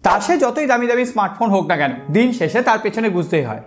তার সে যতই দামি দামি স্মার্টফোন হোক না কেন, দিন শেষে তার পেছনে বুঝতেই হয়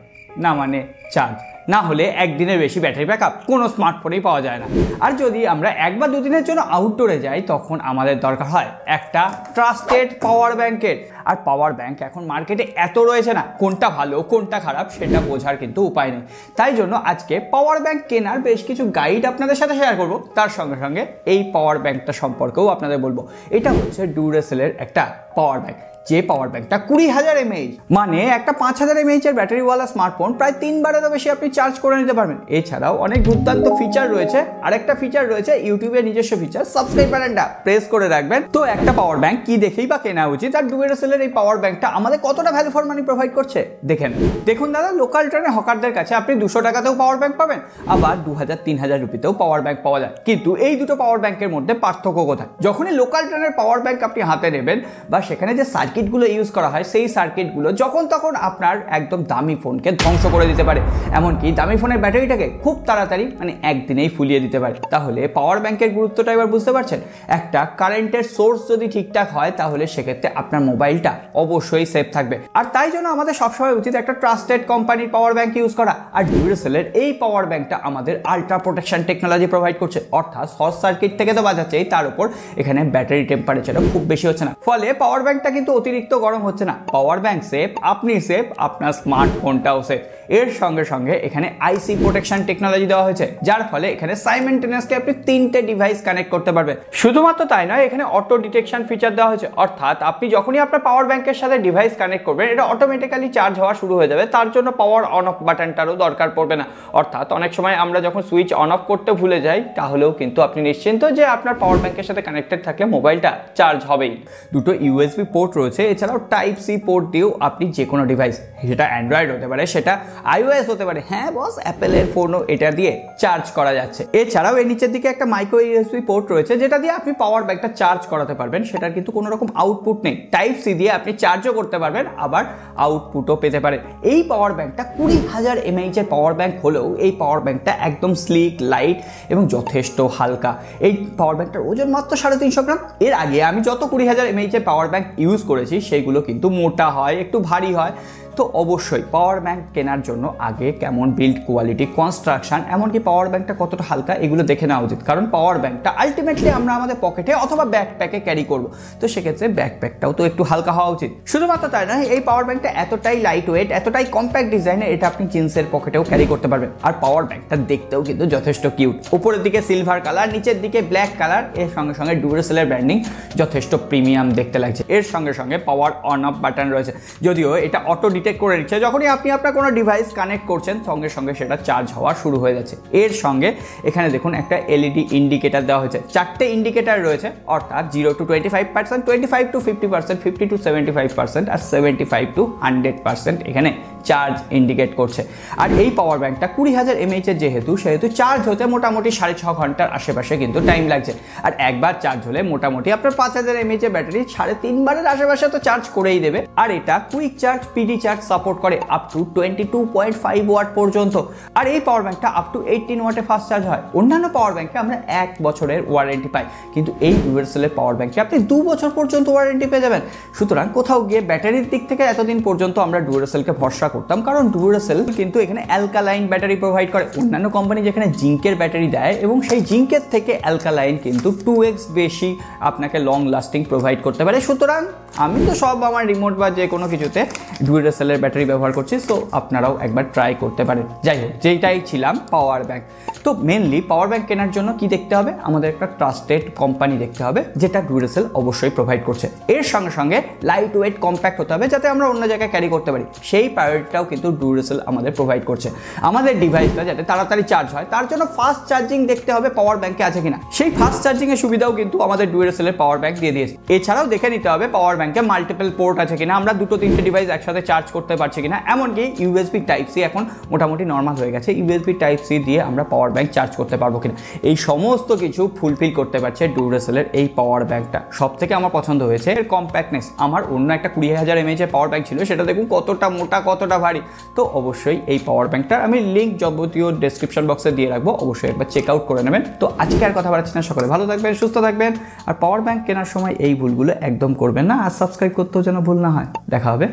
না মানে চার্জ না হলে একদিনের বেশি ব্যাটারি ব্যাকআপ কোনো স্মার্টফোনেই পাওয়া যায় না। আর যদি আমরা এক বা দুদিনের জন্য আউটডোরে যাই তখন আমাদের দরকার হয় একটা ট্রাস্টেড পাওয়ার ব্যাংকের। আর পাওয়ার ব্যাংক এখন মার্কেটে এত রয়েছে না, কোনটা ভালো কোনটা খারাপ সেটা বোঝার কিন্তু উপায় নেই। তাই জন্য আজকে পাওয়ার ব্যাংক কেনার বেশ কিছু গাইড আপনাদের সাথে শেয়ার করব, তার সঙ্গে সঙ্গে এই পাওয়ার ব্যাংকটা সম্পর্কেও আপনাদের বলবো। এটা হচ্ছে ডিউরাসেলের একটা পাওয়ার ব্যাংক, যে পাওয়ার ব্যাংকটা 20,000 mAh, মানে একটা 5,000 mAh এর ব্যাটারিওয়ালা স্মার্টফোন প্রায় 3 বারেরও বেশি আপনি চার্জ করে নিতে পারবেন। এছাড়াও অনেক দুর্দান্ত ফিচার রয়েছে। আরেকটা ফিচার রয়েছে ইউটিউবের নিজস্ব ফিচার, সাবস্ক্রাইব বাটনটা প্রেস করে রাখবেন। তো একটা পাওয়ার ব্যাংক কি দেখেই বা কেনা উচিত, আর ডিউরাসেলের এই পাওয়ার ব্যাংকটা আমাদের কতটা ভ্যালু ফর মানি প্রোভাইড করছে দেখেন। দেখুন দাদা, লোকাল ট্রেনে হকারদের কাছে আপনি 200 টাকাতেও পাওয়ার ব্যাংক পাবেন, আবার 2,000-3,000 রুপিতেও পাওয়ার ব্যাংক পাওয়া যায়। কিন্তু এই দুটো পাওয়ার ব্যাংকের মধ্যে পার্থক্য কোথায়? যখনই লোকাল ট্রেনের পাওয়ার ব্যাংক আপনি হাতে নেবেন বা সেখানে যে সার্কিটগুলো ইউজ করা হয় সেই সার্কিটগুলো যখন তখন আপনার একদম দামি ফোনকে ধ্বংস করে দিতে পারে, এমনকি দামি ফোনের ব্যাটারিটাকে খুব তাড়াতাড়ি মানে একদিনেই ফুলিয়ে দিতে পারে। তাহলে পাওয়ার ব্যাংকের গুরুত্বটা এবার বুঝতে পারছেন। একটা কারেন্টের সোর্স যদি ঠিকঠাক হয় তাহলে সেক্ষেত্রে আপনার মোবাইলটা অবশ্যই সেফ থাকবে। আর তাই জন্য আমাদের সবসময় উচিত একটা ট্রাস্টেড কোম্পানির পাওয়ার ব্যাংক ইউজ করা। আর ডিউরাসেলের এই পাওয়ার ব্যাংকটা আমাদের আল্ট্রা প্রোটেকশন টেকনোলজি প্রোভাইড করছে, অর্থাৎ শর্ট সার্কিট থেকে তো বাঁচাচ্ছেই, তার উপর এখানে ব্যাটারি টেম্পারেচারও খুব বেশি হচ্ছে না, ফলে পাওয়ার ব্যাংকটা কিন্তু অতিরিক্ত গরম হচ্ছে না। পাওয়ার ব্যাংক সেফ, আপনি সেফ, আপনার স্মার্টফোনটাও সেফ। এর সঙ্গে সঙ্গে এখানে আইসি প্রোটেকশন টেকনোলজি দেওয়া হয়েছে, যার ফলে এখানে সাইমেন্টেনিয়াসলি আপনি 3টে ডিভাইস কানেক্ট করতে পারবেন। শুধুমাত্র তাই নয়, এখানে অটো ডিটেকশন ফিচার দেওয়া হয়েছে, অর্থাৎ আপনি যখনই আপনার পাওয়ার ব্যাংকের সাথে ডিভাইস কানেক্ট করবেন এটা অটোমেটিক্যালি চার্জ হওয়া শুরু হয়ে যাবে। তার জন্য পাওয়ার অন অফ বাটনটারও দরকার পড়বে না। অর্থাৎ অনেক সময় আমরা যখন সুইচ অন অফ করতে ভুলে যাই তাহলেও কিন্তু আপনি নিশ্চিন্ত যে আপনার পাওয়ার ব্যাংকের সাথে কানেক্টেড থাকলে মোবাইলটা চার্জ হবেই। দুটো ইউএসবি পোর্ট রয়েছে, এছাড়াও টাইপ সি পোর্ট দিয়েও আপনি যে কোনো ডিভাইস, সেটা অ্যান্ড্রয়েড হতে পারে সেটা আইওএস হতে পারে, হ্যাঁ বস অ্যাপেলের ফোনও এটা দিয়ে চার্জ করা যাচ্ছে। এছাড়াও এর নিচের দিকে একটা মাইক্রো ইউএসবি পোর্ট রয়েছে যেটা দিয়ে আপনি পাওয়ার ব্যাংকটা চার্জ করাতে পারবেন। সেটার কিন্তু কোনো রকম আউটপুট নেই, টাইপ সি দিয়ে আপনি চার্জও করতে পারবেন আবার আউটপুটও পেতে পারেন। এই পাওয়ার ব্যাংকটা 20,000 mAh এর পাওয়ার ব্যাংক হলেও এই পাওয়ার ব্যাংকটা একদম স্লিক, লাইট এবং যথেষ্ট হালকা। এই পাওয়ার ব্যাংকটার ওজন মাত্র 350 গ্রাম। এর আগে আমি যত 20,000 mAh এর পাওয়ার ব্যাংক ইউজ করেছি সেইগুলো কিন্তু মোটা হয়, একটু ভারী হয়। তো অবশ্যই পাওয়ার ব্যাংক কেনার জন্য আগে কেমন বিল্ড কোয়ালিটি, কনস্ট্রাকশন, এমনকি পাওয়ার ব্যাংকটা কতটা হালকা এগুলো দেখে নেওয়া উচিত। কারণ পাওয়ার ব্যাংকটা আলটিমেটলি আমরা আমাদের পকেটে অথবা ব্যাকপ্যাকে ক্যারি করব, তো সেক্ষেত্রে ব্যাকপ্যাকটাও তো একটু হালকা হওয়া উচিত। শুধুমাত্র তাই নয়, এই পাওয়ার ব্যাংকটা এতটাই লাইট ওয়েট, এতটাই কম্প্যাক্ট ডিজাইনের, এটা আপনি জিন্সের পকেটেও ক্যারি করতে পারবেন। আর পাওয়ার ব্যাংকটা দেখতেও কিন্তু যথেষ্ট কিউট, উপরের দিকে সিলভার কালার, নিচের দিকে ব্ল্যাক কালার, এর সঙ্গে সঙ্গে ডিউরাসেলের ব্র্যান্ডিং যথেষ্ট প্রিমিয়াম দেখতে লাগছে। এর সঙ্গে সঙ্গে পাওয়ার অন অফ বাটন রয়েছে, যদিও এটা অটো ডিটেক্ট করে নিচ্ছে, যখনই আপনি আপনার কোনো ডিভাইস কানেক্ট করছেন সঙ্গে সঙ্গে সেটা চার্জ হওয়া শুরু হয়ে যাচ্ছে। এর সঙ্গে এখানে দেখুন একটা এলইডি ইন্ডিকেটর দেওয়া হয়েছে, 4টে ইন্ডিকেটর রয়েছে, অর্থাৎ 0 to 25%, 25 to 50%, 50 to 75% R 75 to 100% এখানে চার্জ ইন্ডিকেট করছে। আর এই পাওয়ার ব্যাংকটা 20,000 mAh এর যেহেতু চার্জ হতে মোটামুটি 6.5 ঘন্টার আশেপাশে কিন্তু টাইম লাগছে। আর একবার চার্জ হলে মোটামুটি আপনার 5,000 mAh এর ব্যাটারি 3.5 বারের আশেপাশে তো চার্জ করেই দেবে। আর এটা quick charge, PD charge support করে আপ টু 22.5 ওয়াট পর্যন্ত। আর এই পাওয়ার ব্যাংকটা আপ টু 18 ওয়াটে ফাস্ট চার্জ হয়। অন্যান্য পাওয়ার ব্যাংকে আমরা 1 বছরের ওয়ারেন্টি পাই, কিন্তু এই ডিউরাসেলের পাওয়ার ব্যাংকে আপনি 2 বছর পর্যন্ত ওয়ারেন্টি পেয়ে যাবেন। সুতরাং কোথাও গিয়ে ব্যাটারির দিক থেকে এতদিন পর্যন্ত আমরা ডিউরাসেলকে ভরসা করতাম, কারণ ডিউরাসেল কিন্তু এখানে অ্যালকালাইন ব্যাটারি প্রোভাইড করে। অন্যান্য কোম্পানি যেখানে জিঙ্কের ব্যাটারি দেয় এবং সেই জিঙ্কের থেকে অ্যালকালাইন কিন্তু 2x বেশি আপনাকে লং লাস্টিং প্রোভাইড করতে পারে। সুতরাং আমি তো সব আমার রিমোট বা যে কোনো কিছুতে ডিউরাসেলের ব্যাটারি ব্যবহার করছি, সো আপনারাও একবার ট্রাই করতে পারেন। যাই হোক, যেটাই ছিলাম পাওয়ার ব্যাংক, তো মেনলি পাওয়ার ব্যাংক কেনার জন্য কি দেখতে হবে, আমাদের একটা ট্রাস্টেড কোম্পানি দেখতে হবে যেটা ডিউরাসেল অবশ্যই প্রোভাইড করছে। এর সঙ্গে সঙ্গে লাইট ওয়েট কম্প্যাক্ট হতে হবে যাতে আমরা অন্য জায়গায় ক্যারি করতে পারি, সেই প্রায়োরিটিটাও কিন্তু ডিউরাসেল আমাদের প্রোভাইড করছে। আমাদের ডিভাইসটা যাতে তাড়াতাড়ি চার্জ হয় তার জন্য ফাস্ট চার্জিং দেখতে হবে পাওয়ার ব্যাংকে আছে কিনা, সেই ফাস্ট চার্জিং এর সুবিধাও কিন্তু আমাদের ডিউরাসেলের পাওয়ার ব্যাংক দিয়ে দিয়েছে। এছাড়াও দেখে নিতে হবে পাওয়ার ব্যাংকে মাল্টিপল পোর্ট আছে কিনা, আমরা 2-3টে ডিভাইস একসাথে চার্জ করতে পারছি কিনা। এমনকি ইউএসবি টাইপ সি এখন মোটামুটি নর্মাল হয়ে গেছে, ইউএসবি টাইপ সি দিয়ে আমরা পাওয়ার ব্যাংক চার্জ করতে পারবো কিনা, এই সমস্ত কিছু ফুলফিল করতে পারছে ডিউরাসেলের এই পাওয়ার ব্যাংকটা। সব থেকে আমার পছন্দ হয়েছে এর কম্প্যাক্টনেস। আমার অন্য একটা 20,000 mAh এর পাওয়ার ব্যাংক ছিল, সেটা দেখুন কতটা মোটা, কতটা কতটা ভারী। তো অবশ্যই এই পাওয়ার ব্যাঙ্কটার আমি লিঙ্ক যাবতীয় ডেসক্রিপশন বক্সে দিয়ে রাখবো, অবশ্যই একবার চেক আউট করে নেবেন। তো আজকে আর কথা বাড়াচ্ছি না, সকলে ভালো থাকবেন, সুস্থ থাকবেন, আর পাওয়ার ব্যাঙ্ক কেনার সময় এই ভুলগুলো একদম করবেন না, আর সাবস্ক্রাইব করতেও যেন ভুল না হয়। দেখা হবে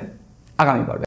আগামী পর্বে।